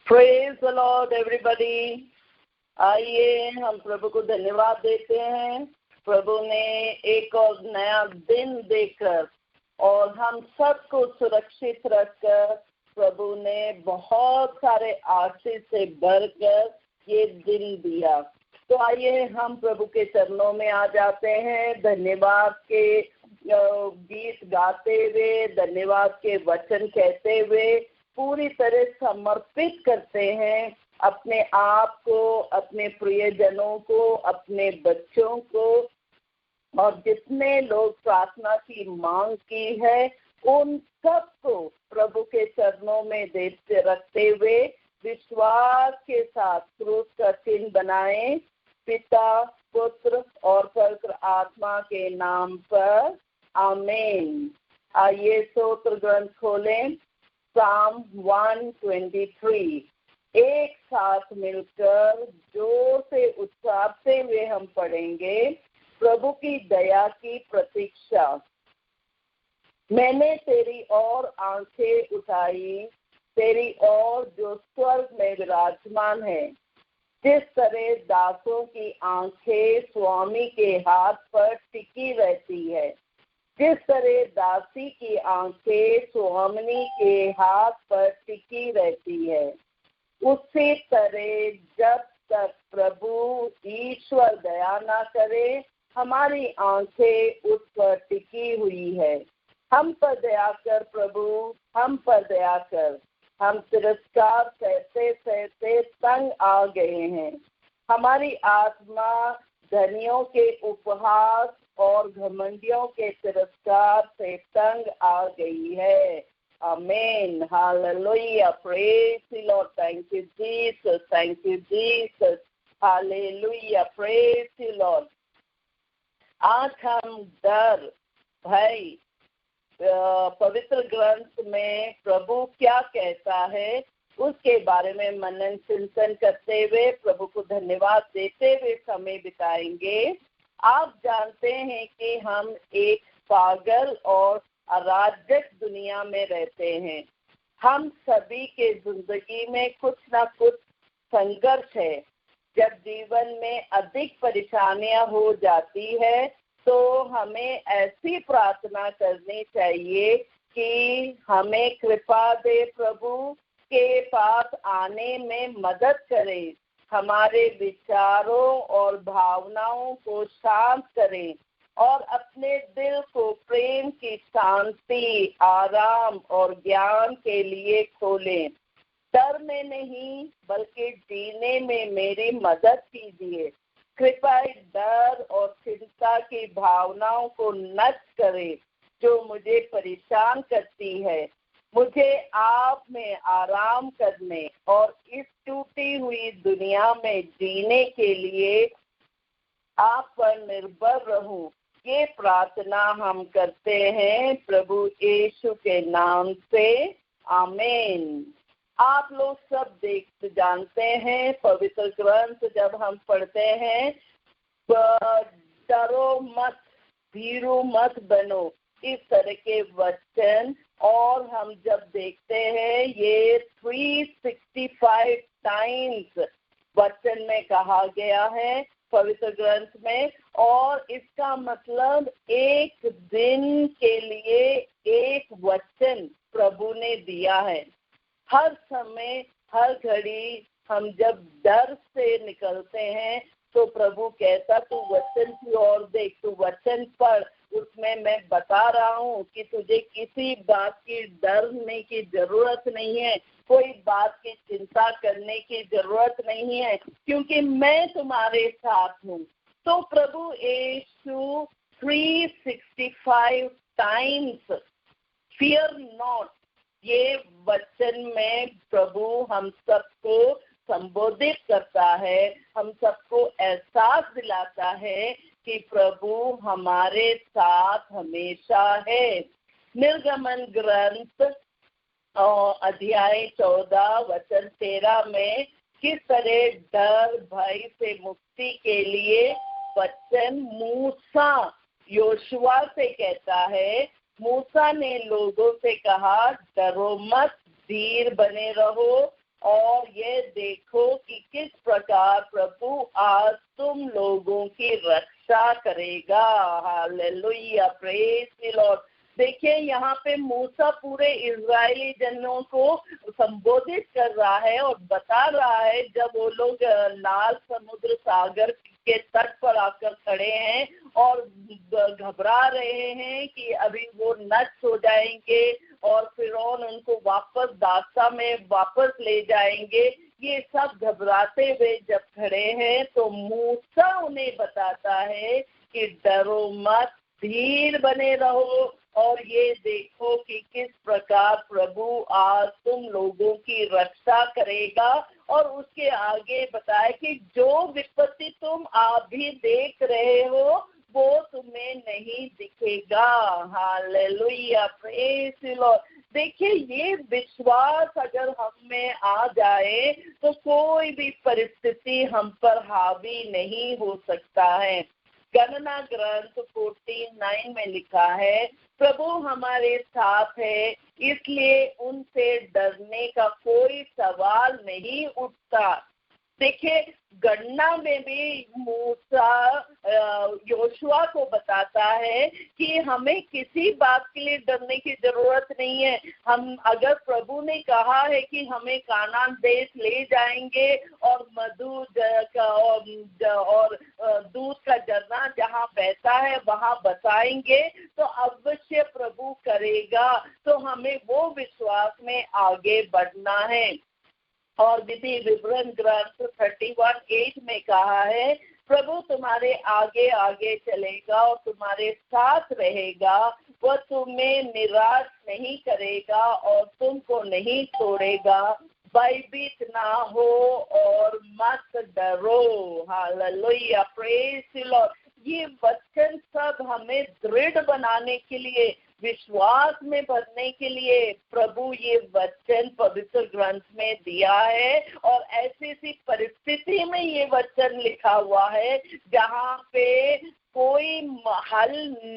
Praise the Lord everybody. आइए हम प्रभु को धन्यवाद देते हैं। प्रभु ने एक और नया दिन देकर और हम सबको सुरक्षित रखकर प्रभु ने बहुत सारे आशीष से भरकर ये दिन दिया। तो आइए हम प्रभु के चरणों में आ जाते हैं, धन्यवाद के गीत गाते हुए, धन्यवाद के वचन कहते हुए पूरी तरह समर्पित करते हैं अपने आप को, अपने प्रियजनों को, अपने बच्चों को, और जितने लोग प्रार्थना की मांग की है उन सबको प्रभु के चरणों में देते रखते हुए विश्वास के साथ क्रूस का चिन्ह बनाएं। पिता, पुत्र और पवित्र आत्मा के नाम पर आमीन। आइए स्तोत्र ग्रंथ खोलें, Psalm 123। एक साथ मिलकर जोर से उच्चारते हुए हम पढ़ेंगे। प्रभु की दया की प्रतीक्षा। मैंने तेरी ओर आंखें उठाई, तेरी ओर जो स्वर्ग में विराजमान है। जिस तरह दासों की आंखें स्वामी के हाथ पर टिकी रहती है, जिस तरह दासी की आंखें स्वामिनी के हाथ पर टिकी रहती है, उसी तरह जब तक प्रभु ईश्वर दया ना करे हमारी आंखें उस पर टिकी हुई है। हम पर दया कर प्रभु, हम पर दया कर। हम तिरस्कार सहते सहते तंग आ गए हैं। हमारी आत्मा धनियों के उपहास और घमंडियों के तिरस्कार से तंग आ गई है। आमीन, hallelujah, praise the Lord, thank you Jesus, thank you Jesus, hallelujah, praise the Lord. आज हम डर, भय, पवित्र ग्रंथ में प्रभु क्या कहता है उसके बारे में मनन चिंतन करते हुए प्रभु को धन्यवाद देते हुए समय बिताएंगे। आप जानते हैं कि हम एक पागल और अराजक दुनिया में रहते हैं। हम सभी के जिंदगी में कुछ ना कुछ संघर्ष है। जब जीवन में अधिक परेशानियां हो जाती है तो हमें ऐसी प्रार्थना करनी चाहिए कि हमें कृपा दे, प्रभु के पास आने में मदद करें, हमारे विचारों और भावनाओं को शांत करें और अपने दिल को प्रेम की शांति, आराम और ज्ञान के लिए खोलें। डर में नहीं बल्कि जीने में मेरी मदद कीजिए। कृपया डर और चिंता की भावनाओं को नष्ट करें जो मुझे परेशान करती है। मुझे आप में आराम करने और इस टूटी हुई दुनिया में जीने के लिए आप पर निर्भर रहूं। ये प्रार्थना हम करते हैं प्रभु यीशु के नाम से, आमीन। आप लोग सब जानते हैं पवित्र ग्रंथ जब हम पढ़ते हैं, डरो मत, भीरू मत बनो, इस तरह के वचन, और हम जब देखते हैं ये 365 टाइम्स वचन में कहा गया है पवित्र ग्रंथ में, और इसका मतलब एक दिन के लिए एक वचन प्रभु ने दिया है। हर समय हर घड़ी हम जब डर से निकलते हैं तो प्रभु कहता तू वचन की ओर देख, तू वचन पढ़, उसमें मैं बता रहा हूँ कि तुझे किसी बात की डरने की जरूरत नहीं है, कोई बात की चिंता करने की जरूरत नहीं है, क्योंकि मैं तुम्हारे साथ हूँ। तो प्रभु यीशु 365 टाइम्स फियर नॉट, ये वचन में प्रभु हम सबको संबोधित करता है, हम सबको एहसास दिलाता है कि प्रभु हमारे साथ हमेशा है। निर्गमन ग्रंथ अध्याय 14 वचन 13 में किस तरह डर भय से मुक्ति के लिए वचन मूसा योशुआ से कहता है। मूसा ने लोगों से कहा, डरो मत, धीर बने रहो और ये देखो कि किस प्रकार प्रभु आज तुम लोगों की रक्षा करेगा। Hallelujah, praise the Lord. देखिए यहाँ पे मूसा पूरे इजरायली जनों को संबोधित कर रहा है और बता रहा है, जब वो लोग लाल समुद्र सागर के तट पर आकर खड़े हैं और घबरा रहे हैं कि अभी वो नष्ट हो जाएंगे और फिरौन उनको वापस दास्ता में वापस ले जाएंगे, ये सब घबराते हुए जब खड़े हैं तो मूसा उन्हें बताता है कि डरो मत, धीर बने रहो और ये देखो कि किस प्रकार प्रभु आज तुम लोगों की रक्षा करेगा। और उसके आगे बताया कि जो विपत्ति तुम अभी देख रहे हो वो तुम्हें नहीं दिखेगा। Hallelujah, praise the Lord. देखिए ये विश्वास अगर हम में आ जाए तो कोई भी परिस्थिति हम पर हावी नहीं हो सकता है। गणना ग्रंथ 14:9 में लिखा है, प्रभु हमारे साथ है इसलिए उनसे डरने का कोई सवाल नहीं उठता। देखिए गणना में भी मूसा योशुआ को बताता है कि हमें किसी बात के लिए डरने की जरूरत नहीं है। हम अगर प्रभु ने कहा है कि हमें कानान देश ले जाएंगे और मधु और दूध का झरना जहाँ बहता है वहाँ बसाएंगे, तो अवश्य प्रभु करेगा। तो हमें वो विश्वास में आगे बढ़ना है। और विधि विवरण ग्रंथ 31:8 में कहा है, प्रभु तुम्हारे आगे आगे चलेगा और तुम्हारे साथ रहेगा, वह तुम्हें निराश नहीं करेगा और तुमको नहीं छोड़ेगा। भयभीत ना हो और मत डरो। Hallelujah, praise the Lord. ये वचन सब हमें दृढ़ बनाने के लिए, विश्वास में बढ़ने के लिए प्रभु ये वचन पवित्र ग्रंथ में दिया है। और ऐसी सी परिस्थिति में ये वचन लिखा हुआ है जहाँ पे कोई हल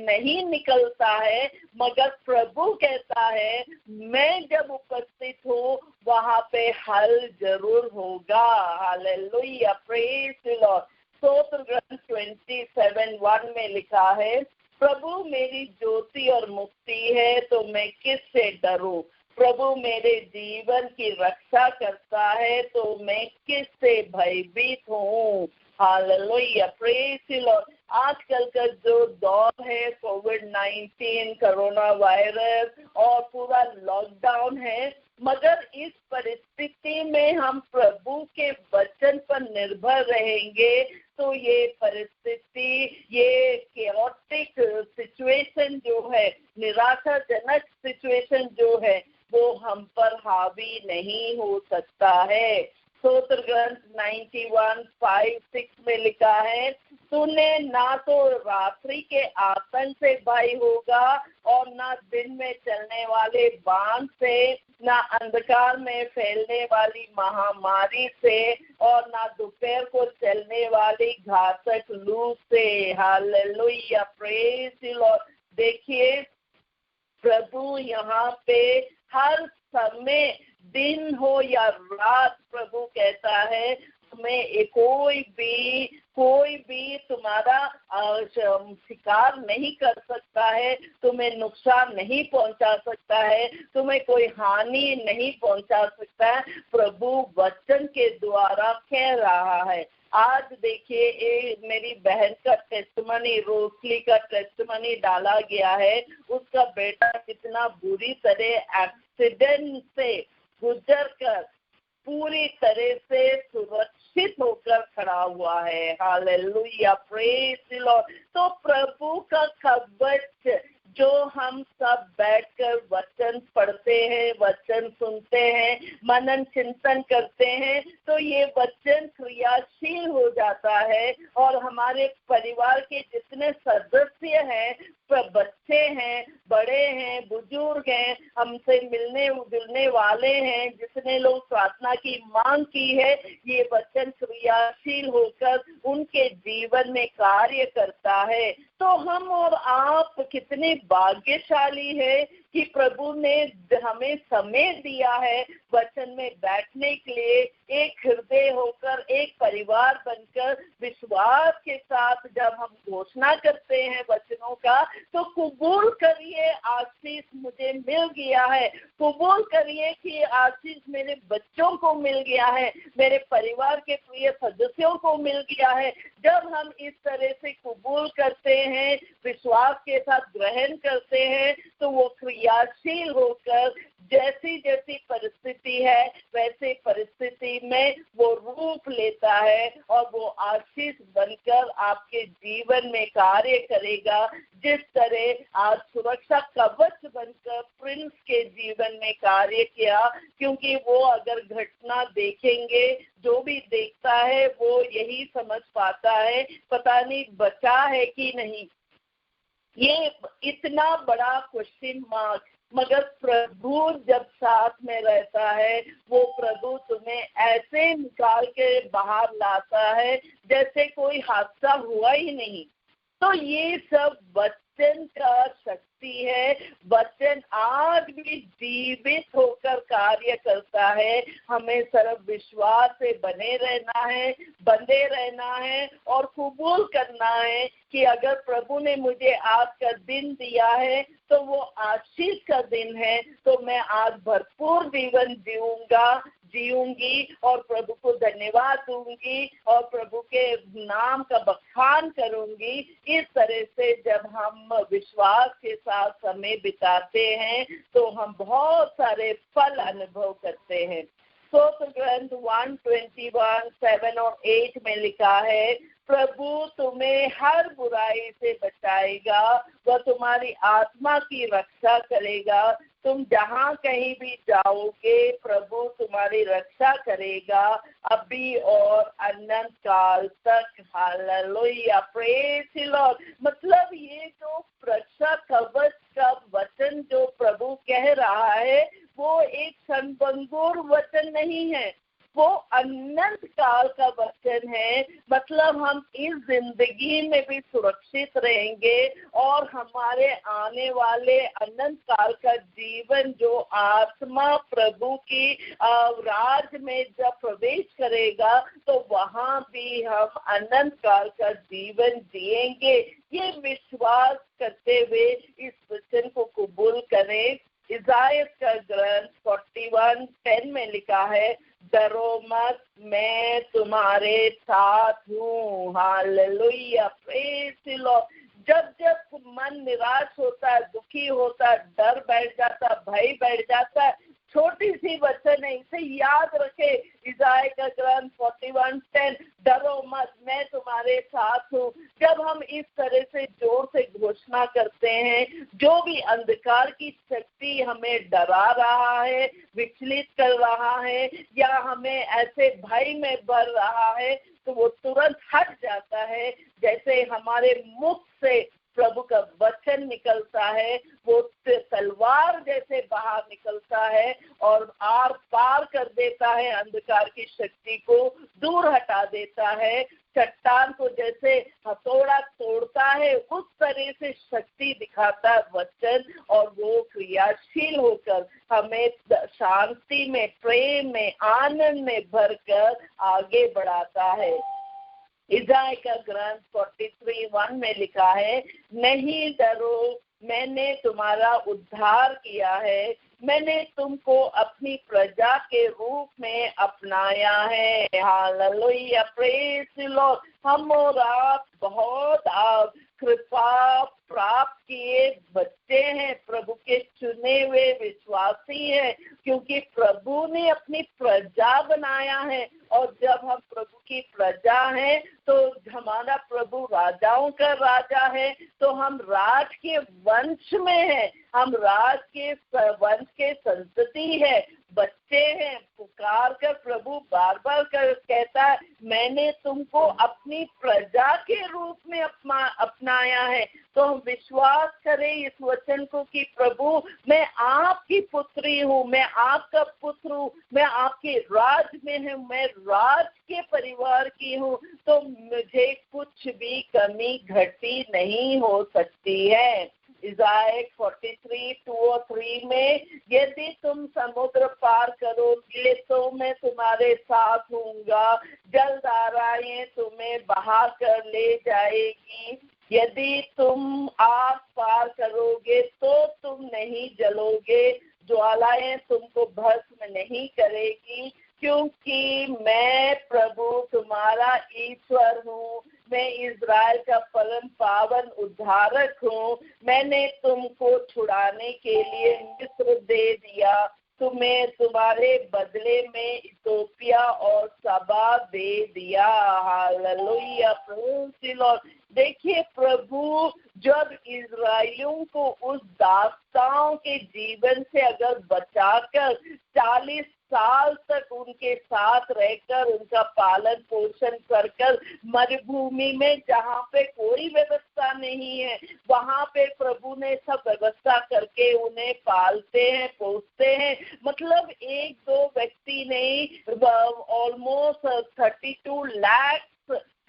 नहीं निकलता है, मगर प्रभु कहता है मैं जब उपस्थित हूँ वहाँ पे हल जरूर होगा। Hallelujah, praise the Lord. स्तोत्र ग्रंथ 27:1 में लिखा है, प्रभु मेरी ज्योति और मुक्ति है तो मैं किससे डरूं। प्रभु मेरे जीवन की रक्षा करता है तो मैं किससे भयभीत हूँ। Hallelujah, praise the Lord. आजकल का जो दौर है, कोविड-19, कोरोना वायरस और पूरा लॉकडाउन है, मगर इस परिस्थिति में हम प्रभु के वचन पर निर्भर रहेंगे तो ये परिस्थिति, ये केओटिक सिचुएशन जो है, निराशाजनक सिचुएशन जो है, वो हम पर हावी नहीं हो सकता है। स्तोत्र ग्रंथ 91:5-6 में लिखा है, तूने ना तो रात्रि के आतंक से भय होगा और ना दिन में चलने वाले बाण से, ना अंधकार में फैलने वाली महामारी से और ना दोपहर को चलने वाली घातक लू से। Hallelujah, praise the Lord. देखिए प्रभु यहाँ पे हर समय, दिन हो या रात, प्रभु कहता है तुम्हें कोई भी तुम्हारा शिकार नहीं कर सकता है, तुम्हें नुकसान नहीं पहुंचा सकता है, तुम्हें कोई हानि नहीं पहुंचा सकता है। प्रभु वचन के द्वारा कह रहा है। आज देखिए मेरी बहन का टेस्टमनी, रोसली का टेस्टमनी डाला गया है। उसका बेटा कितना बुरी तरह एक्सीडेंट से गुजर कर पूरी तरह से सुरक्षित होकर खड़ा हुआ है। Hallelujah, praise the Lord. तो प्रभु का कवच जो हम सब बैठकर वचन पढ़ते हैं, वचन सुनते हैं, मनन चिंतन करते हैं, तो ये वचन क्रियाशील हो जाता है और हमारे परिवार के जितने सदस्य हैं, बच्चे हैं, बड़े हैं, बुजुर्ग हैं, हमसे मिलने जुलने वाले हैं, जितने लोग प्रार्थना की मांग की है, ये वचन क्रियाशील होकर उनके जीवन में कार्य करता है। तो हम और आप कितने भाग्यशाली है कि प्रभु ने हमें समय दिया है वचन में बैठने के लिए, एक हृदय होकर, एक परिवार बनकर विश्वास के साथ जब हम घोषणा करते हैं वचनों का, तो कबूल करिए आशीष मुझे मिल गया है, कबूल करिए कि आशीष मेरे बच्चों को मिल गया है, मेरे परिवार के प्रिय सदस्यों को मिल गया है। जब हम इस तरह से कबूल करते हैं, विश्वास के साथ ग्रहण करते हैं, तो वो क्रियाशील होकर जैसी जैसी परिस्थिति है वैसे परिस्थिति में वो रूप लेता है और वो आशीष बनकर आपके जीवन में कार्य करेगा। जिस तरह आज सुरक्षा कवच बनकर प्रिंस के जीवन में कार्य किया, क्योंकि वो अगर घटना देखेंगे, जो भी देखता है वो यही समझ पाता है पता नहीं बचा है कि नहीं। ये इतना बड़ा क्वेश्चन मार्क, मगर प्रभु जब साथ में रहता है, वो प्रभु तुम्हें ऐसे निकाल के बाहर लाता है जैसे कोई हादसा हुआ ही नहीं। तो ये सब वचन का शक्ति है। वचन आज भी जीवित होकर कार्य करता है। हमें सिर्फ विश्वास से बने रहना है, बंधे रहना है और कबूल करना है कि अगर प्रभु ने मुझे आज का दिन दिया है तो वो आशीष का दिन है, तो मैं आज भरपूर जीवन जीऊंगी और प्रभु को धन्यवाद दूंगी और प्रभु के नाम का बखान करूंगी। इस तरह से जब हम विश्वास के साथ समय बिताते हैं तो हम बहुत सारे फल अनुभव करते हैं। स्तोत्र ग्रंथ 121:7 और 8 में लिखा है, प्रभु तुम्हें हर बुराई से बचाएगा, वह तुम्हारी आत्मा की रक्षा करेगा। तुम जहाँ कहीं भी जाओगे प्रभु तुम्हारी रक्षा करेगा अभी और अनंत काल तक। Hallelujah, praise the Lord. मतलब ये जो रक्षा कवच का वचन जो प्रभु कह रहा है वो एक क्षणभंगुर वचन नहीं है, वो अनंत काल का वचन है। मतलब हम इस जिंदगी में भी सुरक्षित रहेंगे और हमारे आने वाले अनंत काल का जीवन जो आत्मा प्रभु की राज में जब प्रवेश करेगा तो वहाँ भी हम अनंत काल का जीवन जिएंगे। ये विश्वास करते हुए इस वचन को कबूल करें। इसाइया का ग्रंथ 41:10 में लिखा है, डरो मत, मैं तुम्हारे साथ हूँ। Hallelujah, praise the Lord. जब जब मन निराश होता है, दुखी होता है, डर बैठ जाता, भय बैठ जाता है, छोटी सी वचन है, इसे याद रखे। इसाइया का ग्रंथ 41:10, डरो मत, मैं तुम्हारे साथ हूँ। जब हम इस तरह से जोर से घोषणा करते हैं, जो भी अंधकार की शक्ति हमें डरा रहा है, विचलित कर रहा है या हमें ऐसे भय में भर रहा है, तो वो तुरंत हट जाता है। जैसे हमारे मुख से प्रभु का वचन निकलता है, वो तलवार जैसे बाहर निकलता है और आर पार कर देता है, अंधकार की शक्ति को दूर हटा देता है। चट्टान को जैसे हथौड़ा तोड़ता है उस तरह से शक्ति दिखाता है वचन, और वो क्रियाशील होकर हमें शांति में, प्रेम में, आनंद में भरकर आगे बढ़ाता है। इसाइया का ग्रंथ 43:1 में लिखा है, नहीं डरो, मैंने तुम्हारा उद्धार किया है, मैंने तुमको अपनी प्रजा के रूप में अपनाया है। Hallelujah, praise the Lord. हम और आप बहुत कृपा प्राप्त किए बच्चे हैं, प्रभु के चुने हुए विश्वासी हैं, क्योंकि प्रभु ने अपनी प्रजा बनाया है। और जब हम प्रभु की प्रजा हैं तो हमारा प्रभु राजाओं का राजा है, तो हम राज के वंश में हैं, हम राज के वंश के संतति है, बच्चे हैं। पुकार कर प्रभु बार बार कहता है, मैंने तुमको अपनी प्रजा के रूप में अपनाया है। तो हम विश्वास करें इस वचन को कि प्रभु मैं आपकी पुत्री हूँ, मैं आपका पुत्र हूँ, मैं आपके राज में हूँ, मैं राज के परिवार की हूँ, तो मुझे कुछ भी कमी घटी नहीं हो सकती है। इज़ाया 43:2 और 3 में, यदि तुम समुद्र पार करोगे तो मैं तुम्हारे साथ हूँगा, जलधाराएं तुम्हें बहा कर ले जाएगी। यदि तुम आग पार करोगे तो तुम नहीं जलोगे, ज्वालाएं तुमको भस्म नहीं करेगी, क्योंकि मैं प्रभु तुम्हारा ईश्वर हूँ। मैं इज़राइल का परम पावन उद्धारक हूँ। मैंने तुमको छुड़ाने के लिए मिस्र दे दिया, तुम्हें तुम्हारे बदले में इथोपिया और सबा दे दिया। Hallelujah, praise the Lord. देखिए, प्रभु जब इज़राइलियों को उस दास्ताओं के जीवन से अगर बचाकर 40 साल तक उनके साथ रहकर उनका पालन पोषण कर मरुभूमि में, जहाँ पे कोई व्यवस्था नहीं है, वहाँ पे प्रभु ने सब व्यवस्था करके उन्हें पालते हैं, पोसते हैं। मतलब एक दो व्यक्ति नहीं, ऑलमोस्ट 32 लाख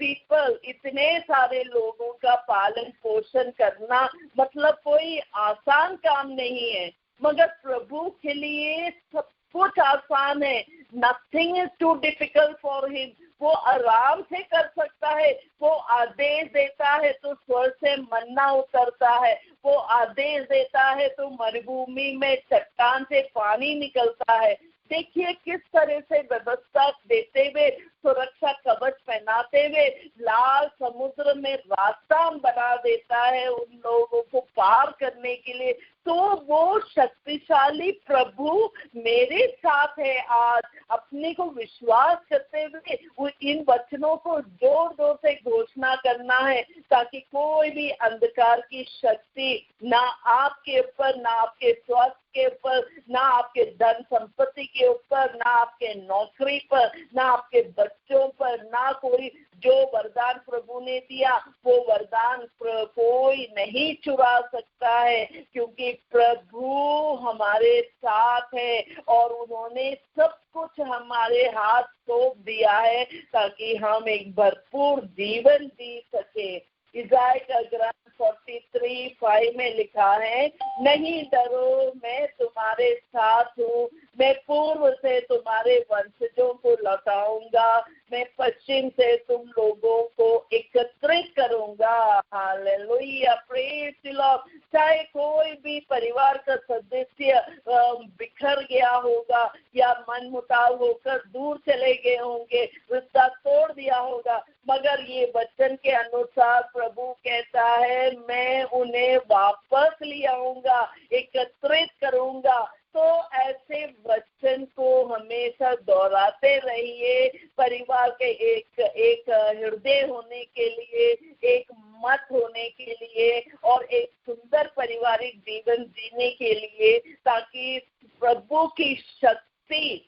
पीपल, इतने सारे लोगों का पालन पोषण करना मतलब कोई आसान काम नहीं है, मगर प्रभु के लिए सब कुछ आसान है। Nothing is too difficult for him. वो आराम से कर सकता है। वो आदेश देता है तो स्वर्ग से मन्ना उतरता है। वो आदेश देता है तो मरुभूमि में चट्टान से पानी निकलता है। देखिए किस तरह से व्यवस्था देते हुए, सुरक्षा कवच पहनाते हुए लाल समुद्र में रास्ता बना देता है उन लोगों को पार करने के लिए। तो वो शक्तिशाली प्रभु मेरे साथ है। आज अपने को विश्वास करते हुए वो इन वचनों को जोर जोर से घोषणा करना है, ताकि कोई भी अंधकार की शक्ति ना आपके ऊपर, ना आपके स्वास्थ्य के ऊपर, ना आपके धन संपत्ति के ऊपर, ना आपके नौकरी पर, ना आपके बच्चों पर, ना कोई जो वरदान प्रभु ने दिया वो वरदान कोई नहीं चुरा सकता है, क्योंकि प्रभु हमारे साथ है और उन्होंने सब कुछ हमारे हाथ सौंप दिया है ताकि हम एक भरपूर जीवन जी सके। इज़ाया का ग्रंथ 43:5 में लिखा है, नहीं डरो, मैं तुम्हारे साथ हूँ। मैं पूर्व से तुम्हारे वंशजों को लौटाऊंगा, मैं पश्चिम से तुम लोगों को एकत्रित करूंगा। Hallelujah, praise the Lord. चाहे कोई भी परिवार का सदस्य बिखर गया होगा या मनमुटाव होकर दूर चले गए होंगे, रिश्ता तोड़ दिया होगा, मगर ये वचन के अनुसार प्रभु कहता है मैं उन्हें वापस ले आऊंगा, एकत्रित करूंगा। तो ऐसे वचन को हमेशा दोहराते रहिए, परिवार के एक हृदय होने के लिए, एक मत होने के लिए और एक सुंदर पारिवारिक जीवन जीने के लिए, ताकि प्रभु की शक्ति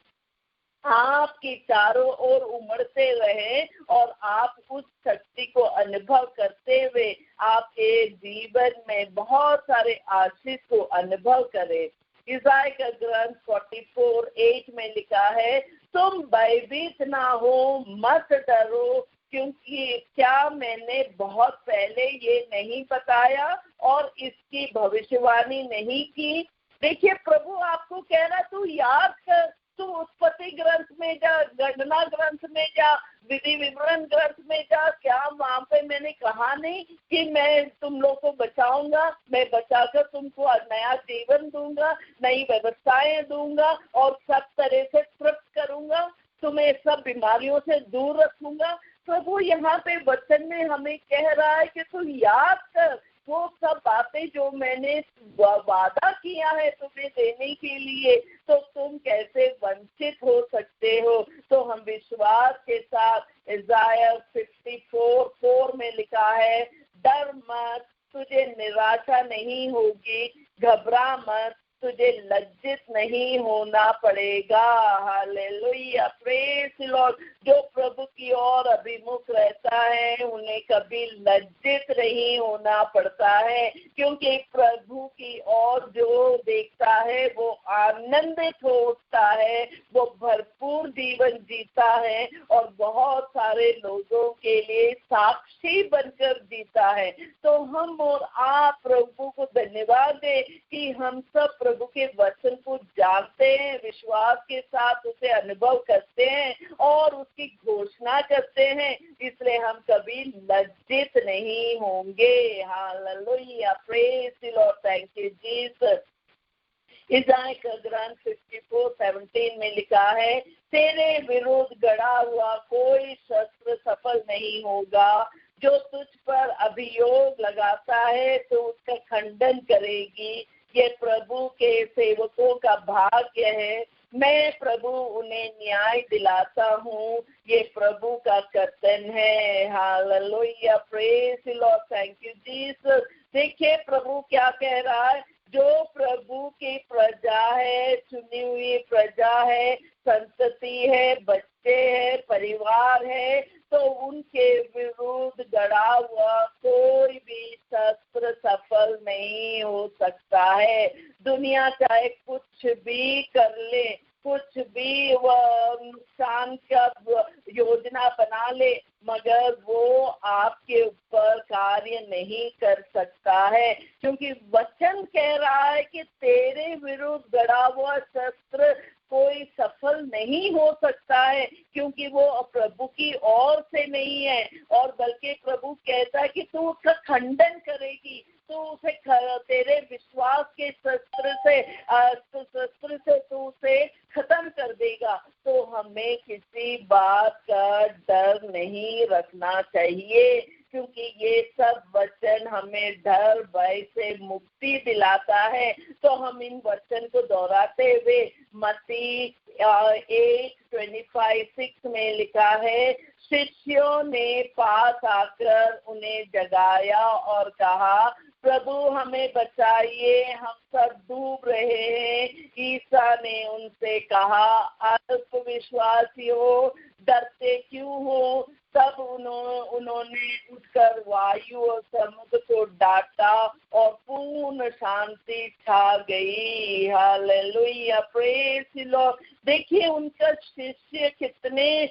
आपके चारों ओर उमड़ते रहे और आप उस शक्ति को अनुभव करते हुए आपके जीवन में बहुत सारे आशीष को अनुभव करें। इज़ाया का ग्रंथ 44:8 में लिखा है, तुम भयभीत ना हो, मत डरो, क्योंकि क्या मैंने बहुत पहले ये नहीं बताया और इसकी भविष्यवाणी नहीं की। देखिए प्रभु आपको कह रहा तू याद कर, तू उत्पत्ति ग्रंथ में जा, गणना ग्रंथ में जा, विधि विवरण ग्रंथ में जा, क्या वहाँ पे मैंने कहा नहीं कि मैं तुम लोग को बचाऊंगा, मैं बचाकर तुमको नया जीवन दूंगा, नई व्यवस्थाएं दूंगा और सब तरह से तृप्त करूंगा, तुम्हें सब बीमारियों से दूर रखूंगा। प्रभु यहाँ पे वचन में हमें कह रहा है कि तू याद कर वो सब बातें जो मैंने वादा किया है तुम्हें देने के लिए, तो तुम कैसे वंचित हो सकते हो। तो हम विश्वास के साथ इज़ाया 54:4 में लिखा है, डर मत, तुझे निराशा नहीं होगी, घबरा मत, तुझे लज्जित नहीं होना पड़ेगा। Hallelujah, praise the Lord. जो प्रभु की ओर अभिमुख रहता है उन्हें कभी लज्जित नहीं होना पड़ता है, क्योंकि प्रभु की ओर जो देखता है वो आनंदित हो उठता है, वो भरपूर जीवन जीता है और बहुत सारे लोगों के लिए साक्षी बनकर जीता है। तो हम और आप प्रभु को धन्यवाद दें कि हम सब प्रभु के वचन को जानते हैं, विश्वास के साथ उसे अनुभव करते हैं और उसकी घोषणा करते हैं, इसलिए हम कभी लज्जित नहीं होंगे। Hallelujah, praise the Lord, thank you Jesus. Isaiah का ग्रंथ 54:17 में लिखा है, तेरे विरुद्ध गढ़ा हुआ कोई शस्त्र सफल नहीं होगा, जो तुझ पर अभियोग लगाता है तो उसका खंडन करेगी। ये प्रभु के सेवकों का भाग्य है, मैं प्रभु उन्हें न्याय दिलाता हूँ, ये प्रभु का कर्तन है। Hallelujah, praise the Lord, thank you Jesus. देखिए प्रभु क्या कह रहा है, जो प्रभु की प्रजा है, चुनी हुई प्रजा है, संतति है, बच्चे हैं, परिवार है, तो उनके विरुद्ध गढ़ा हुआ कोई भी शस्त्र सफल नहीं हो सकता है। दुनिया चाहे कुछ भी कर ले, कुछ भी वह नुकसान का योजना बना ले, मगर वो आपके ऊपर कार्य नहीं कर सकता है, क्योंकि वचन कह रहा है कि तेरे विरुद्ध गढ़ा हुआ शस्त्र कोई सफल नहीं हो सकता है, क्योंकि वो प्रभु की ओर से नहीं है, और बल्कि प्रभु कहता है कि तू उसका खंडन करेगी, तो उसे तेरे विश्वास के शस्त्र से तू उसे खत्म कर देगा। तो हमें किसी बात का डर नहीं रखना चाहिए, क्योंकि ये सब वचन हमें डर भय से मुक्ति दिलाता है। तो हम इन वचन को दोहराते हुए मत्ती 8:25-6 में लिखा है, शिष्यों ने पास आकर उन्हें जगाया और कहा, प्रभु हमें बचाइए, हम सब डूब रहे हैं। ईसा ने उनसे कहा, अल्पविश्वासियों, डरते क्यों हो? तब उन्होंने उठकर वायु और समुद्र को डांटा और पूर्ण शांति छा गई। Hallelujah, praise the Lord. देखिए उनका शिष्य कितने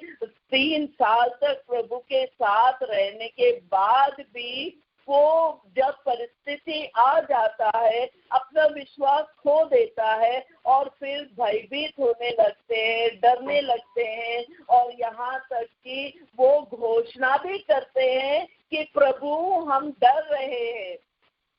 3 साल तक प्रभु के साथ रहने के बाद भी वो जब परिस्थिति आ जाता है अपना विश्वास खो देता है और फिर भयभीत होने लगते हैं, डरने लगते हैं, और यहाँ तक कि वो घोषणा भी करते हैं कि प्रभु हम डर रहे हैं।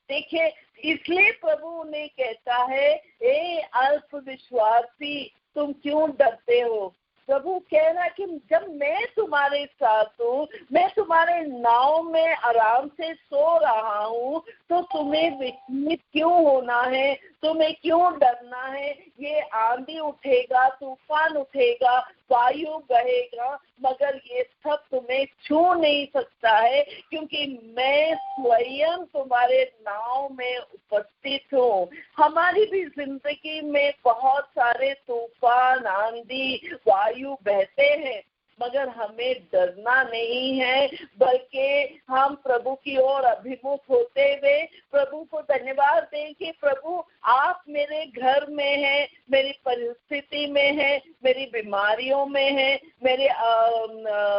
देखिए इसलिए प्रभु ने कहता है, ए अल्पविश्वासी, तुम क्यों डरते हो? प्रभु कह रहा कि जब मैं तुम्हारे साथ हूँ, मैं तुम्हारे नाव में आराम से सो रहा हूँ, तो तुम्हें विस्मित क्यों होना है? तुम्हें क्यों डरना है? ये आंधी उठेगा, तूफान उठेगा, वायु बहेगा, मगर ये सब तुम्हें छू नहीं सकता है, क्योंकि मैं स्वयं तुम्हारे नाव में उपस्थित हूँ। हमारी भी जिंदगी में बहुत सारे तूफान, आंधी, वायु बहते हैं, मगर हमें डरना नहीं है, बल्कि हम प्रभु की ओर अभिमुख होते हुए प्रभु को धन्यवाद दें कि प्रभु आप मेरे घर में हैं, मेरी परिस्थिति में है, मेरी बीमारियों में है, मेरे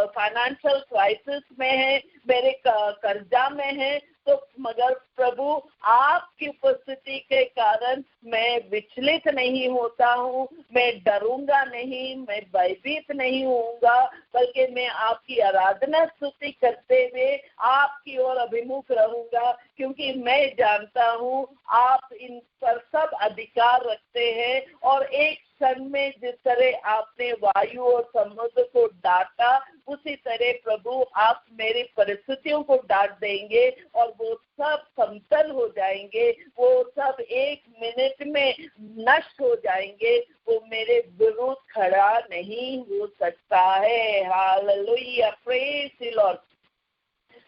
फाइनेंशियल क्राइसिस में है, मेरे कर्जा में है, तो मगर प्रभु आपकी उपस्थिति के कारण मैं विचलित नहीं होता हूँ, मैं डरूंगा नहीं, मैं भयभीत नहीं होऊंगा, बल्कि मैं आपकी आराधना स्तुति करते हुए आपकी ओर अभिमुख रहूंगा, क्योंकि मैं जानता हूँ आप इन पर सब अधिकार रखते हैं। और एक क्षण में जिस तरह आपने वायु और समुद्र को डांटा, उसी तरह प्रभु आप मेरी परिस्थितियों को डांट देंगे और वो सब समतल हो जाएंगे, वो सब 1 मिनट में नष्ट हो जाएंगे, वो मेरे विरुद्ध खड़ा नहीं हो सकता है। Hallelujah, praise the Lord.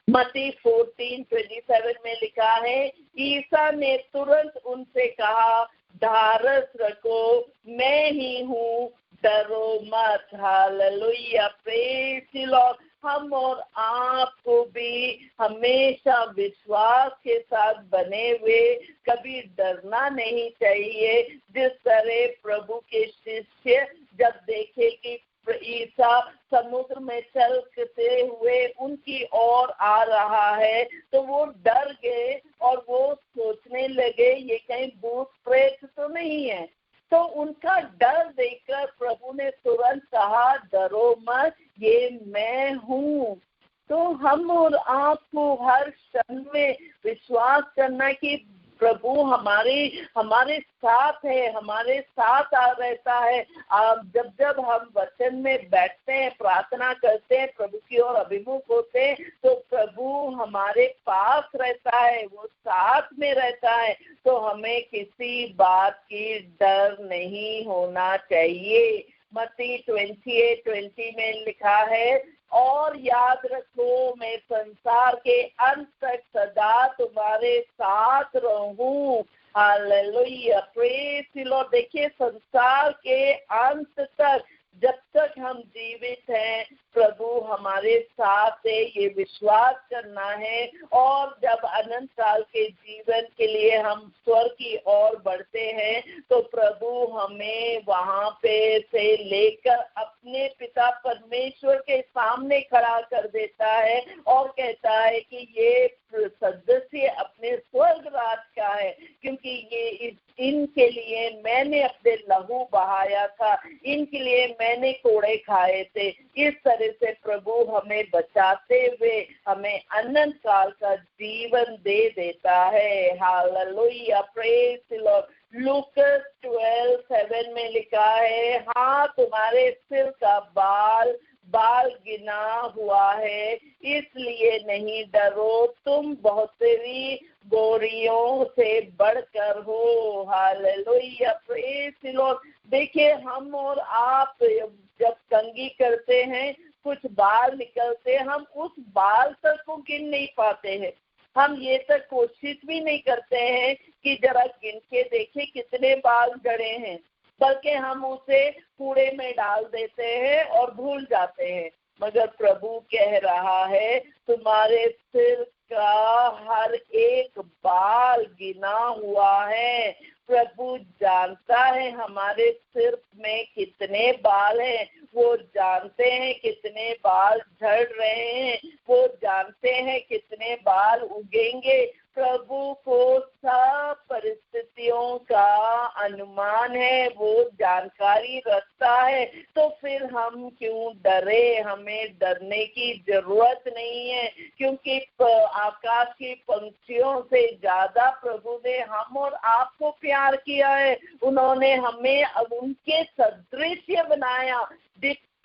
मत्ती 14:27 में लिखा है, ईसा ने तुरंत उनसे कहा, ढारस रखो, मैं ही हूँ, डरो मत। Hallelujah, praise the Lord. हम और आपको भी हमेशा विश्वास के साथ बने हुए कभी डरना नहीं चाहिए। जिस तरह प्रभु के शिष्य जब देखे कि ईसा समुद्र में चलते हुए उनकी ओर आ रहा है तो वो डर गए और वो सोचने लगे ये कहीं भूत प्रेत तो नहीं है। तो उनका डर देखकर प्रभु ने तुरंत कहा, डरो मत, ये मैं हूँ। तो हम और आपको हर क्षण में विश्वास करना कि प्रभु हमारे साथ है, हमारे साथ रहता है। जब जब हम वचन में बैठते हैं, प्रार्थना करते हैं, प्रभु की ओर अभिमुख होते हैं, तो प्रभु हमारे पास रहता है, वो साथ में रहता है। तो हमें किसी बात की डर नहीं होना चाहिए। मत्ती 28:20 में लिखा है, और याद रखो मैं संसार के अंत तक सदा तुम्हारे साथ रहूं। Hallelujah, praise the Lord. देखिए, संसार के अंत तक, जब तक हम जीवित हैं, प्रभु हमारे साथ है, ये विश्वास करना है। और जब अनंत काल के जीवन के लिए हम स्वर्ग की ओर बढ़ते हैं तो प्रभु हमें वहां पे से लेकर अपने पिता परमेश्वर के सामने खड़ा कर देता है और कहता है कि ये सदस्य अपने स्वर्ग राज का है, क्योंकि ये इनके लिए मैंने अपने लहू बहाया था, इनके लिए मैंने कोड़े खाए थे। इस तरह से प्रभु हमें बचाते हुए हमें अनंत काल का जीवन दे देता है। Hallelujah, praise the Lord. लूकस 12:7 में लिखा है, हाँ तुम्हारे सिर का बाल गिना हुआ है, इसलिए नहीं डरो, तुम बहुतेरी गोरियों से बढ़कर हो। Hallelujah, praise the Lord. देखिए, हम और आप जब कंघी करते हैं, कुछ बाल निकलते, हम उस बाल तक को गिन नहीं पाते हैं। हम ये तक कोशिश भी नहीं करते हैं कि जरा गिन के देखें कितने बाल झड़े हैं, बल्कि हम उसे कूड़े में डाल देते हैं और भूल जाते हैं। मगर प्रभु कह रहा है, तुम्हारे सिर का हर एक बाल गिना हुआ है। प्रभु जानता है हमारे सिर में कितने बाल हैं, वो जानते हैं कितने बाल झड़ रहे हैं, वो जानते हैं कितने बाल उगेंगे। प्रभु को सब परिस्थितियों का अनुमान है, वो जानकारी रखता है। तो फिर हम क्यों डरे? हमें डरने की जरूरत नहीं है, क्योंकि आकाश की पंछियों से ज्यादा प्रभु ने हम और आपको प्यार किया है। उन्होंने हमें अब उनके सदृश्य बनाया।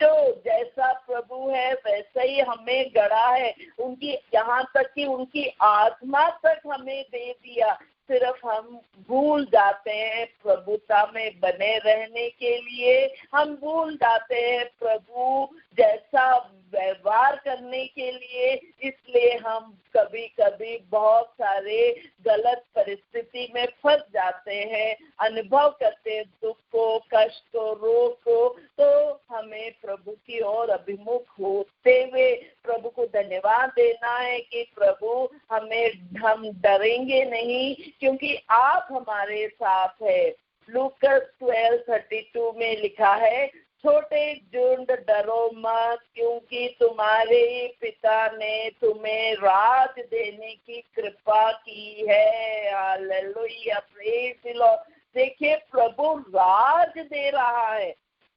तो जैसा प्रभु है वैसे ही हमें गढ़ा है, उनकी यहाँ तक कि उनकी आत्मा तक हमें दे दिया। सिर्फ हम भूल जाते हैं प्रभुता में बने रहने के लिए, हम भूल जाते हैं प्रभु जैसा व्यवहार करने के लिए। इसलिए हम कभी कभी बहुत सारे गलत परिस्थिति में फंस जाते हैं, अनुभव करते हैं दुख को, कष्ट को, रोग को। तो हमें प्रभु की ओर अभिमुख होते हुए प्रभु को धन्यवाद देना है कि प्रभु हम डरेंगे नहीं, क्योंकि आप हमारे साथ है। लूकस 12:32 में लिखा है, छोटे झुंड डरो मत, क्योंकि तुम्हारे पिता ने तुम्हें राज देने की कृपा की है। Hallelujah, praise the Lord. देखिए, प्रभु राज दे रहा है।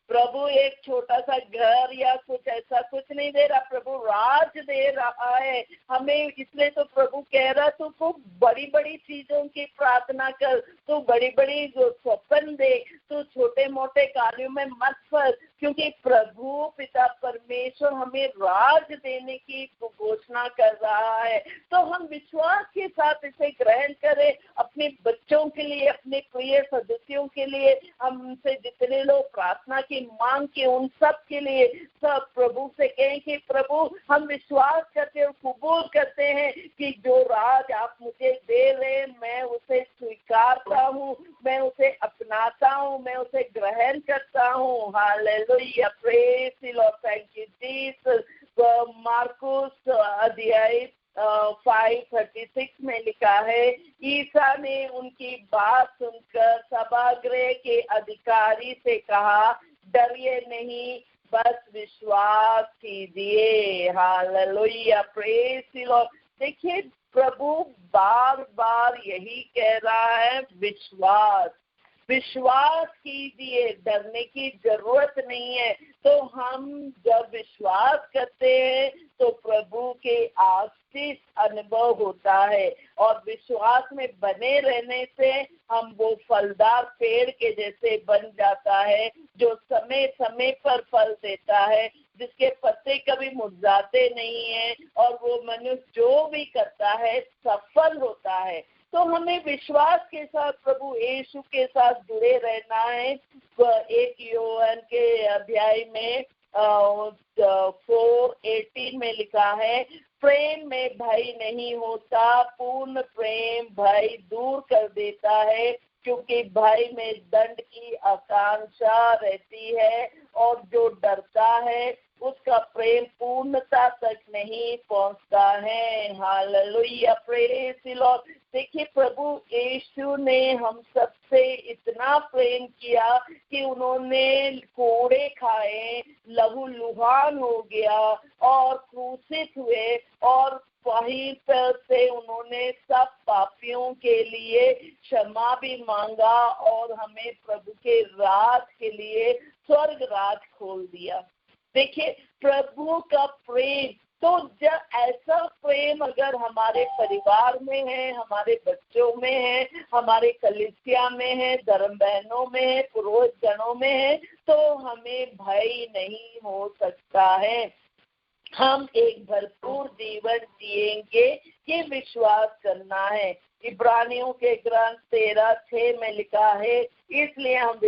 प्रभु एक छोटा सा घर या कुछ ऐसा कुछ नहीं दे रहा, प्रभु राज दे रहा है हमें। इसलिए तो प्रभु कह रहा, तू खूब बड़ी बड़ी चीजों की प्रार्थना कर, तू बड़ी बड़ी स्वप्न दे, तू छोटे मोटे कार्यों में मत फंस, क्योंकि प्रभु पिता परमेश्वर हमें राज देने की घोषणा कर रहा है। तो हम विश्वास के साथ इसे ग्रहण करें, अपने बच्चों के लिए, अपने प्रिय सदस्यों के लिए, हमसे जितने लोग प्रार्थना की मांग के उन सब के लिए सब प्रभु से कहें कि प्रभु हम विश्वास करते और कबूल करते हैं कि जो राज आप मुझे दे रहे मैं उसे स्वीकारता हूँ, मैं उसे अपनाता हूँ, मैं उसे ग्रहण करता हूँ। Hallelujah, praise the Lord, thank you Jesus. मार्कुस अध्याय 5:36 में लिखा है, ईसा ने उनकी बात सुनकर सभागृह के अधिकारी से कहा, डरिए नहीं, बस विश्वास कीजिए। Hallelujah, praise the Lord. देखिए प्रभु बार बार यही कह रहा है, विश्वास कीजिए, डरने की जरूरत नहीं है। तो हम जब विश्वास करते हैं तो प्रभु के आशीष अनुभव होता है, और विश्वास में बने रहने से हम वो फलदार पेड़ के जैसे बन जाता है, जो समय समय पर फल देता है, जिसके पत्ते कभी मुरझाते नहीं है, और वो मनुष्य जो भी करता है सफल होता है। तो हमें विश्वास के साथ प्रभु यीशु के साथ जुड़े रहना है। 1 यूहन्ना के अध्याय में 4:18 में लिखा है, प्रेम में भय नहीं होता, पूर्ण प्रेम भय दूर कर देता है, क्योंकि भय में दंड की आकांक्षा रहती है, और जो डरता है उसका प्रेम पूर्णता तक नहीं पहुंचता है। Hallelujah, praise the Lord. देखिए प्रभु यीशु ने हम सबसे इतना प्रेम किया कि उन्होंने कोड़े खाए, लहू लुहान हो गया और क्रूसित हुए, और वहीं पर से उन्होंने सब पापियों के लिए क्षमा भी मांगा और हमें प्रभु के राज के लिए स्वर्ग राज खोल दिया। देखिए प्रभु का प्रेम, तो जब ऐसा प्रेम अगर हमारे परिवार में है, हमारे बच्चों में है, हमारे कलीसिया में है, धर्म बहनों में है, पुरोहित गणों में है, तो हमें भय नहीं हो सकता है। हम एक भरपूर जीवन जिएंगे, ये विश्वास करना है। इब्रानियों के ग्रंथ 13:6 में लिखा है, इसलिए हम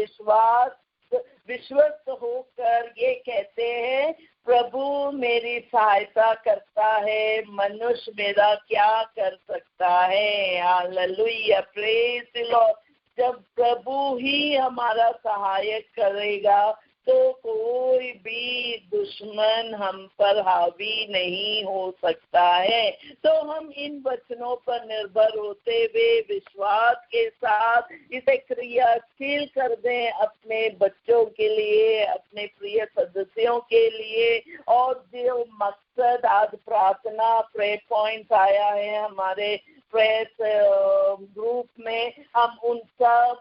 विश्वस्त होकर ये कहते हैं, प्रभु मेरी सहायता करता है, मनुष्य मेरा क्या कर सकता है। Hallelujah, praise the Lord. जब प्रभु ही हमारा सहायक करेगा तो कोई भी दुश्मन हम पर हावी नहीं हो सकता है। तो हम इन वचनों पर निर्भर होते हुए विश्वास के साथ इसे क्रियाशील कर दें, अपने बच्चों के लिए, अपने प्रिय सदस्यों के लिए, और जो मकसद आज प्रार्थना प्रेयर पॉइंट आया है हमारे प्रेस ग्रुप में, हम उन सब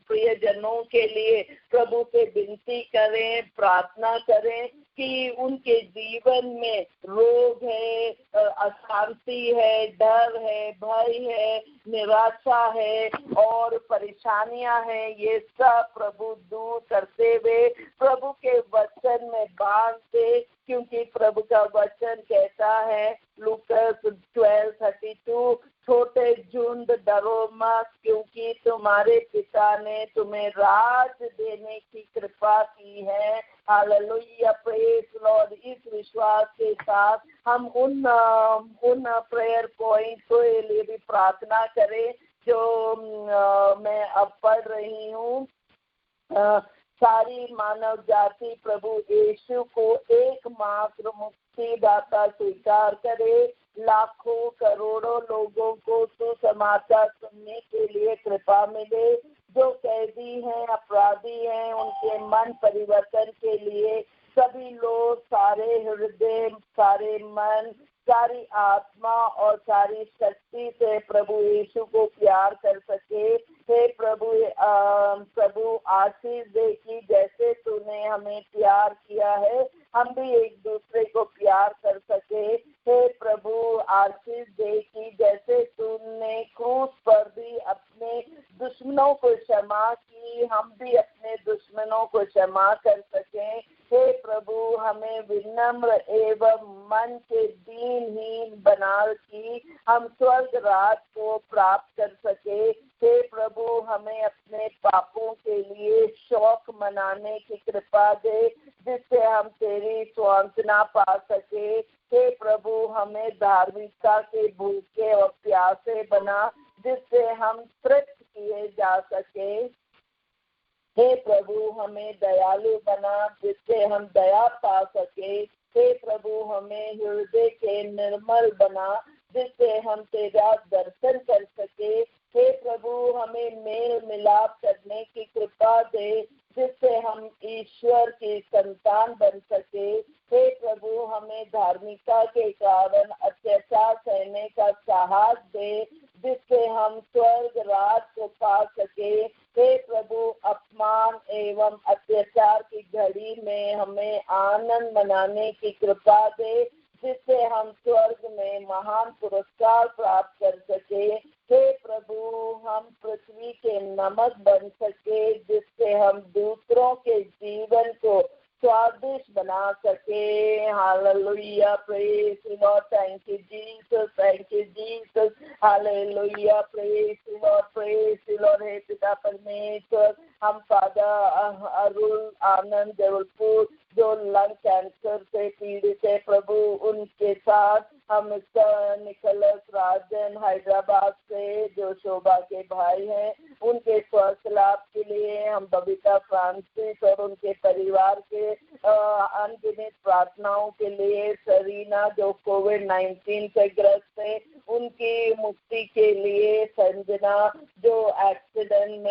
प्रियजनों के लिए प्रभु से विनती करें, प्रार्थना करें कि उनके जीवन में रोग है, अशांति है, डर है, भय है, निराशा है और परेशानियां हैं, ये सब प्रभु दूर करते हुए प्रभु के वचन में बांधते, क्योंकि प्रभु का वचन कहता है लूकास 12:32, छोटे झुंड डरो मत, क्योंकि तुम्हारे पिता ने तुम्हें राज देने की कृपा की है। Hallelujah, praise Lord. इस विश्वास के साथ हम उन प्रेयर पॉइंट के लिए भी प्रार्थना करें जो मैं अब पढ़ रही हूँ। सारी मानव जाति प्रभु यीशु को एकमात्र मुक्तिदाता स्वीकार करे, लाखों करोड़ों लोगों को सुसमाचार सुनने के लिए कृपा मिले, जो कैदी हैं, अपराधी हैं, उनके मन परिवर्तन के लिए सभी लोग सारे हृदय, सारे मन, सारी आत्मा और सारी शक्ति से प्रभु यीशु को प्यार कर सके। हे प्रभु आशीष दे कि जैसे तूने हमें प्यार किया है हम भी एक दूसरे को प्यार कर सके। हे प्रभु आशीष दे कि जैसे तूने क्रूस पर भी अपने दुश्मनों को क्षमा किया कि हम भी अपने दुश्मनों को क्षमा कर सकें। हे प्रभु, हमें विनम्र एवं मन के दीनहीन बना कि हम स्वर्ग राज को प्राप्त कर सके। हे प्रभु, हमें अपने पापों के लिए शौक मनाने की कृपा दे, जिससे हम तेरी सांत्वना पा सके। हे प्रभु, हमें धार्मिकता के भूखे और प्यासे बना, जिससे हम तृप्त किए जा सके। हे प्रभु, हमें दयालु बना, जिससे हम दया पा सके। हे प्रभु, हमें हृदय के निर्मल बना, जिससे हम तेरा दर्शन कर सके। हे प्रभु, हमें मेल मिलाप करने की कृपा दे, जिससे हम ईश्वर की संतान बन सके। हे प्रभु, हमें धार्मिकता के कारण अत्याचार सहने का साहस दे, जिससे हम स्वर्ग राज को पा सके। हे प्रभु, अपमान एवं अत्याचार की घड़ी में हमें आनंद मनाने की कृपा दे, जिससे हम स्वर्ग में महान पुरस्कार प्राप्त कर सके। हे प्रभु, हम पृथ्वी के नमक बन सके, जिससे हम दूसरों के जीवन को स्वादिष्ट बना सके। Hallelujah, praise the Lord, thank you Jesus, thank you Jesus, hallelujah, praise the Lord, praise the Lord. हे पिता परमेश्वर, हम फादर अरुण आनंद जबलपुर जो लंग कैंसर से पीड़ित है प्रभु, उनके साथ हम निकलस राजन हैदराबाद से जो शोभा के भाई हैं, उनके स्वास्थ्य लाभ के लिए हम बबीता फ्रांसिस और उनके परिवार के अनगिनत प्रार्थनाओं के लिए, सरीना जो कोविड-19 से ग्रस्त है उनकी मुक्ति के लिए, संजना जो एक्सीडेंट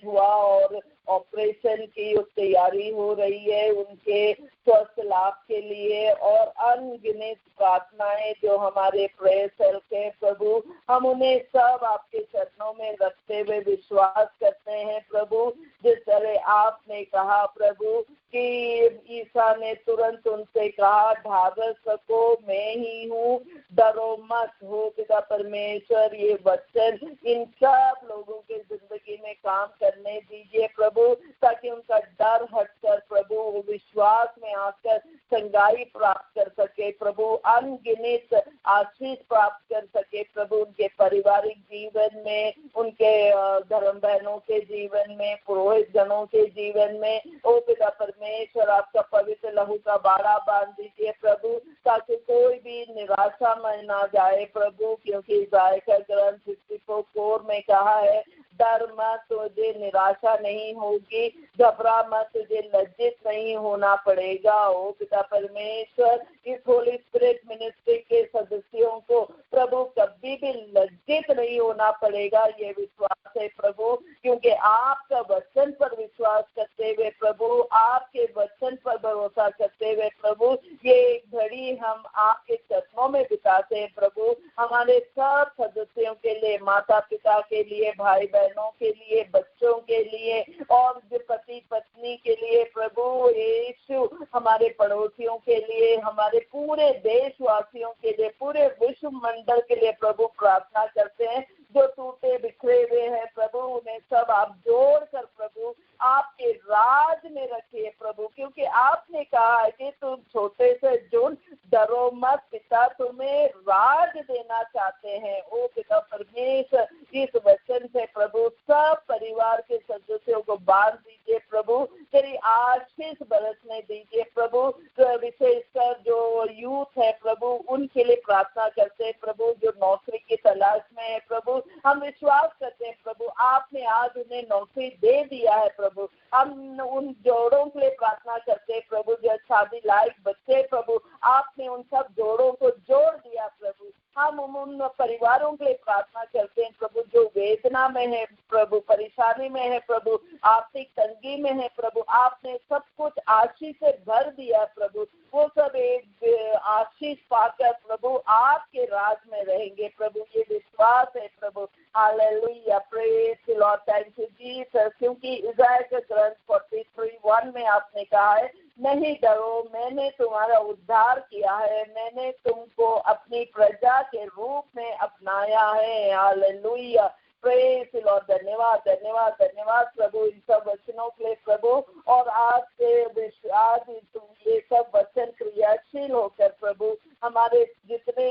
हुआ और ऑपरेशन की तैयारी हो रही है, उनके स्वस्थ लाभ के लिए, और अनगिनत प्रार्थनाएं जो हमारे प्रेयर सेल के प्रभु, हम उन्हें सब आपके चरणों में रखते हुए विश्वास करते हैं प्रभु। जिस तरह आपने कहा प्रभु कि ईसा ने तुरंत उनसे कहा, ढाबर सको, मैं ही हूँ, डरो मत। हो पिता परमेश्वर, ये वचन इन सब लोगों के जिंदगी में काम करने दीजिए प्रभु, ताकि उनका डर हटकर प्रभु विश्वास में आकर संगाई प्राप्त कर सके प्रभु, अनगिनत आशीष प्राप्त कर सके प्रभु, उनके पारिवारिक जीवन में, उनके धर्म बहनों के जीवन में, पुरोहित जनों के जीवन में। ओ पिता परमेश्वर, आपका पवित्र लहू का बाड़ा बांध दीजिए प्रभु, ताकि कोई भी निराशा में ना जाए प्रभु, क्योंकि इज़ाया का ग्रंथ 64 में कहा है, डर मत, तुझे निराशा नहीं होगी, घबरा मत, तुझे लज्जित नहीं होना पड़ेगा। ओ पिता परमेश्वर, इस होली स्पिरिट मिनिस्ट्री के सदस्यों को प्रभु कभी भी लज्जित नहीं होना पड़ेगा, ये विश्वास है प्रभु, क्योंकि आपका वचन पर विश्वास करते हुए प्रभु, आपके वचन पर भरोसा करते हुए प्रभु, ये घड़ी हम आपके चरणों में बिताते हैं प्रभु, हमारे सब सदस्यों के लिए, माता पिता के लिए, भाई बहनों के लिए, बच्चों के लिए, और जो पति पत्नी के लिए प्रभु यीशु, हमारे पड़ोसियों के लिए, हमारे पूरे देशवासियों के लिए, पूरे विश्व मंडल के लिए प्रभु प्रार्थना करते हैं। जो टूटे बिखरे हुए हैं प्रभु, उन्हें सब आप जोड़ कर प्रभु आपके राज में रखिए प्रभु, क्योंकि आपने कहा है कि तुम छोटे से जुड़, डरो मत, पिता तुम्हें राज देना चाहते हैं। ओ पिता परमेश्वर, इस वचन से प्रभु सब परिवार के सदस्यों को बांध दीजिए प्रभु, तेरी आशीष बरसने दीजिए प्रभु। विशेषकर जो यूथ है प्रभु, उनके लिए प्रार्थना करते हैं प्रभु, जो नौकरी की तलाश में है प्रभु, हम विश्वास करते हैं प्रभु, आपने आज उन्हें नौकरी दे दिया है प्रभु। हम उन जोड़ों के लिए प्रार्थना करते हैं प्रभु, जो शादी लायक बच्चे प्रभु, आपने उन सब जोड़ों को जोड़ दिया प्रभु। हम उन परिवारों के लिए प्रार्थना करते हैं प्रभु, जो वेदना में है प्रभु, परेशानी में है प्रभु, आर्थिक तंगी में है प्रभु, आपने सब कुछ आशीष से भर दिया प्रभु, वो सब एक आशीष पाकर प्रभु आपके राज में रहेंगे प्रभु, ये विश्वास है प्रभु। Hallelujah, praise the Lord, thank you Jesus, क्योंकि इज़ाया का ग्रंथ 43:1 में आपने कहा है, नहीं डरो, मैंने तुम्हारा उद्धार किया है, मैंने तुमको अपनी प्रजा के रूप में अपनाया है। हालेलुया, प्रेज लॉर्ड, धन्यवाद धन्यवाद धन्यवाद प्रभु इन सब वचनों के लिए प्रभु। और आज ये सब वचन क्रियाशील होकर प्रभु हमारे जितने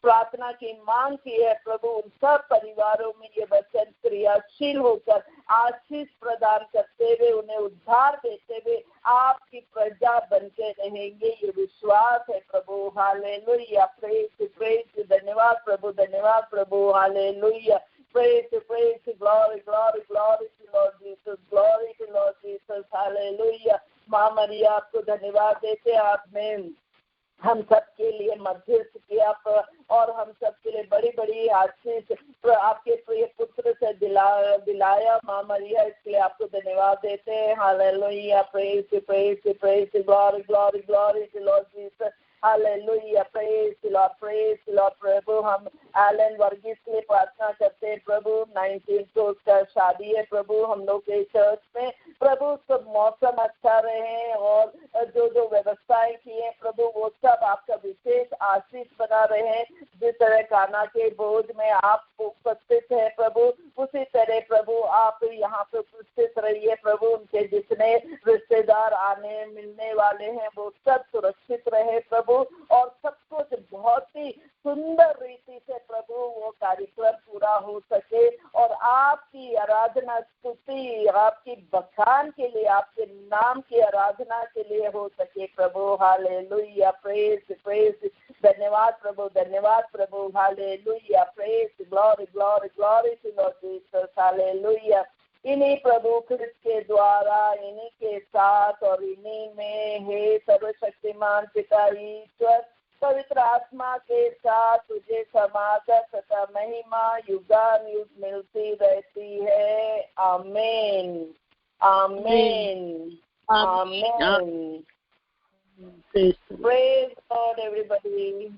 प्रार्थना की मांग की है प्रभु उन सब परिवारों में ये वचन क्रियाशील होकर आशीष प्रदान करते हुए उन्हें उद्धार देते हुए आपकी प्रजा बनके रहेंगे, ये विश्वास है प्रभु। हालेलुया, प्रेज प्रेज, धन्यवाद प्रभु, hallelujah. Praise, glory, glory, glory to Lord Jesus, glory to Lord Jesus, hallelujah। माँ मरिया आपको धन्यवाद देते, आपने हम सबके लिए मध्यस्थ किया और हम सबके लिए बड़ी बड़ी आशीष आपके प्रिय पुत्र से दिलाया माँ मरिया, इसके लिए आपको धन्यवाद देते हैं। Hallelujah, praise praise praise, glory glory glory to Lord Jesus, hallelujah, praise Lord प्रभु। हम एलन वर्गीस के लिए प्रार्थना करते हैं प्रभु, 19 को उसका शादी है प्रभु हम लोग के चर्च में प्रभु, सब मौसम अच्छा रहे और जो व्यवस्थाएं की है प्रभु वो सब आपका विशेष आशीष बना रहे। जिस तरह काना के भोज में आप उपस्थित है प्रभु, उसी तरह प्रभु आप यहाँ पे उपस्थित रहिए प्रभु। उनके जितने रिश्तेदार आने मिलने वाले हैं वो सब सुरक्षित रहे प्रभु, और सब कुछ बहुत ही सुंदर रीति से प्रभु वो कार्यक्रम पूरा हो सके और आपकी आराधना स्तुति आपकी बखान के लिए, आपके नाम की आराधना के लिए हो सके प्रभु। हालेलुया, प्रेज प्रेज, धन्यवाद प्रभु, hallelujah, praise, glory glory glory to Lord Jesus, hallelujah. इन्हीं प्रभु ख्रिस्त के द्वारा, इन्हीं के साथ और इन्हीं में हे सर्वशक्तिमान पिता ईश्वर पवित्र आत्मा के साथ तुझे समागत तथा महिमा युगानुयुग मिलती रहती है। आमीन आमीन आमीन। Praise God everybody।